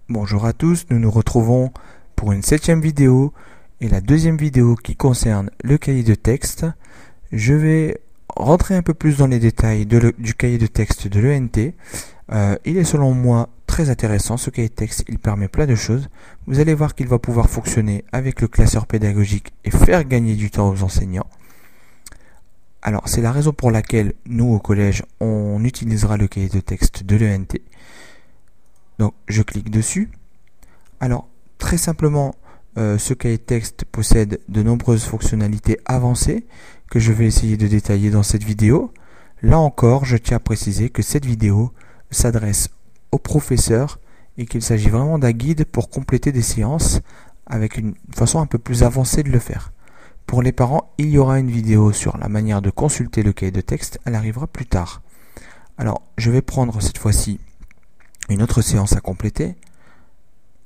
Bonjour à tous, nous nous retrouvons pour une 7e vidéo et la deuxième vidéo qui concerne le cahier de texte. Je vais rentrer un peu plus dans les détails du cahier de texte de l'ENT. Il est selon moi très intéressant ce cahier de texte, il permet plein de choses. Vous allez voir qu'il va pouvoir fonctionner avec le classeur pédagogique et faire gagner du temps aux enseignants. Alors c'est la raison pour laquelle nous au collège on utilisera le cahier de texte de l'ENT. Donc je clique dessus. Alors très simplement, ce cahier de texte possède de nombreuses fonctionnalités avancées que je vais essayer de détailler dans cette vidéo. Là encore, je tiens à préciser que cette vidéo s'adresse aux professeurs et qu'il s'agit vraiment d'un guide pour compléter des séances avec une façon un peu plus avancée de le faire. Pour les parents, il y aura une vidéo sur la manière de consulter le cahier de texte, elle arrivera plus tard. Alors, je vais prendre cette fois-ci une autre séance à compléter.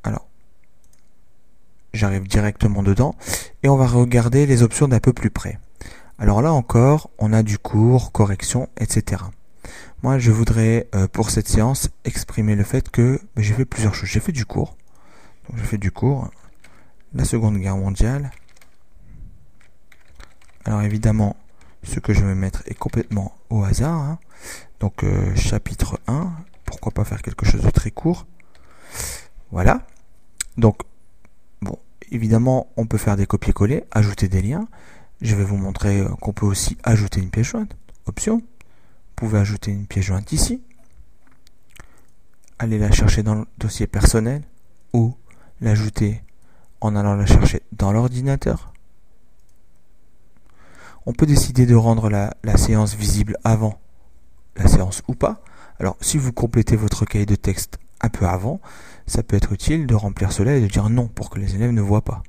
Alors, j'arrive directement dedans et on va regarder les options d'un peu plus près. Alors là encore, on a du cours, correction, etc. Moi, je voudrais, pour cette séance, exprimer le fait que j'ai fait plusieurs choses. J'ai fait du cours. Donc, j'ai fait du cours. La Seconde Guerre mondiale. Alors évidemment, ce que je vais mettre est complètement au hasard. Donc, chapitre 1. Pourquoi pas faire quelque chose de très court. Voilà. Donc, bon, évidemment, on peut faire des copier-coller, ajouter des liens. Je vais vous montrer qu'on peut aussi ajouter une pièce jointe. Option. Vous pouvez ajouter une pièce jointe ici. Allez la chercher dans le dossier personnel ou l'ajouter en allant la chercher dans l'ordinateur. On peut décider de rendre la séance visible avant la séance ou pas. Alors, si vous complétez votre cahier de texte un peu avant, ça peut être utile de remplir cela et de dire non pour que les élèves ne voient pas.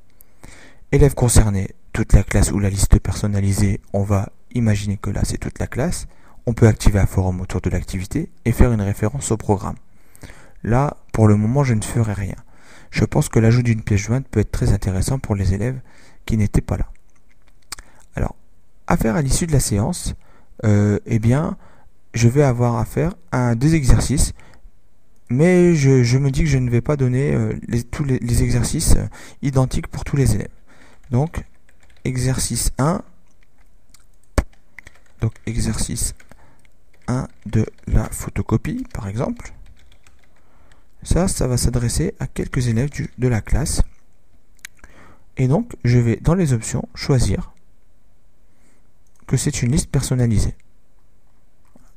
Élèves concernés, toute la classe ou la liste personnalisée, on va imaginer que là c'est toute la classe. On peut activer un forum autour de l'activité et faire une référence au programme. Là, pour le moment, je ne ferai rien. Je pense que l'ajout d'une pièce jointe peut être très intéressant pour les élèves qui n'étaient pas là. Alors, à faire à l'issue de la séance, eh bien, je vais avoir à faire deux exercices, mais je me dis que je ne vais pas donner tous les exercices identiques pour tous les élèves. Donc, exercice 1. Donc, exercice 1 de la photocopie, par exemple. Ça va s'adresser à quelques élèves de la classe. Et donc, je vais dans les options choisir que c'est une liste personnalisée.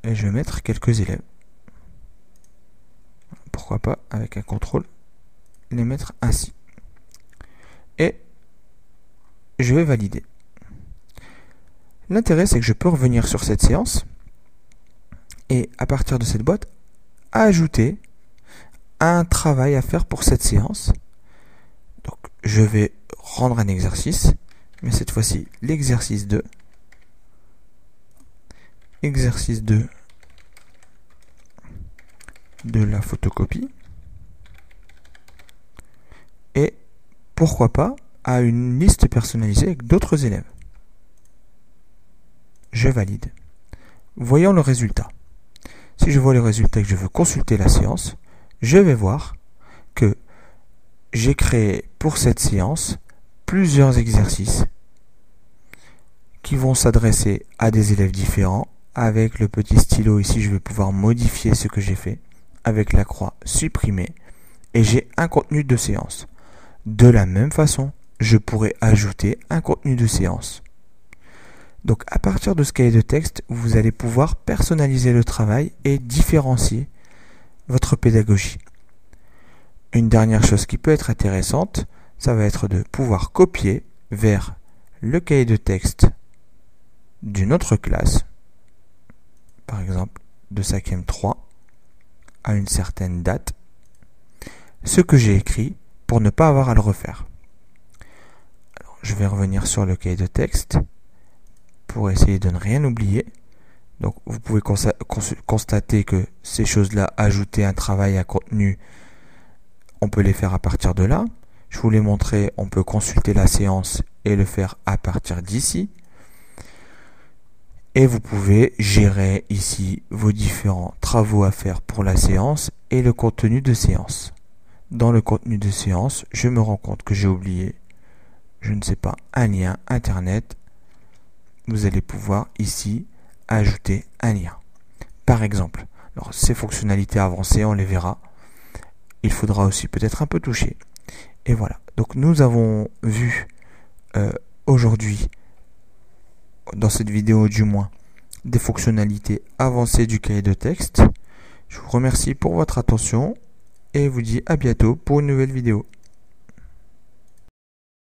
Et je vais mettre quelques élèves. Pourquoi pas, avec un contrôle, les mettre ainsi. Et je vais valider. L'intérêt, c'est que je peux revenir sur cette séance et à partir de cette boîte, ajouter un travail à faire pour cette séance. Donc, je vais rendre un exercice, mais cette fois-ci, l'exercice 2. Exercice 2 de la photocopie. Et pourquoi pas à une liste personnalisée avec d'autres élèves. Je valide. Voyons le résultat. Si je vois le résultat et que je veux consulter la séance, je vais voir que j'ai créé pour cette séance plusieurs exercices qui vont s'adresser à des élèves différents. Avec le petit stylo ici, je vais pouvoir modifier ce que j'ai fait. Avec la croix supprimer. Et j'ai un contenu de séance. De la même façon, je pourrais ajouter un contenu de séance. Donc à partir de ce cahier de texte, vous allez pouvoir personnaliser le travail et différencier votre pédagogie. Une dernière chose qui peut être intéressante, ça va être de pouvoir copier vers le cahier de texte d'une autre classe, par exemple de 5e 3, à une certaine date, ce que j'ai écrit pour ne pas avoir à le refaire. Alors, je vais revenir sur le cahier de texte pour essayer de ne rien oublier. Donc vous pouvez constater que ces choses-là, ajouter un travail à contenu, on peut les faire à partir de là. Je vous l'ai montré, on peut consulter la séance et le faire à partir d'ici. Et vous pouvez gérer ici vos différents travaux à faire pour la séance et le contenu de séance. dans le contenu de séance, je me rends compte que j'ai oublié, je ne sais pas, un lien internet. Vous allez pouvoir ici ajouter un lien. Par exemple, alors ces fonctionnalités avancées, on les verra. Il faudra aussi peut-être un peu toucher. Et voilà. Donc nous avons vu aujourd'hui, dans cette vidéo du moins, des fonctionnalités avancées du cahier de texte. Je vous remercie pour votre attention et vous dis à bientôt pour une nouvelle vidéo.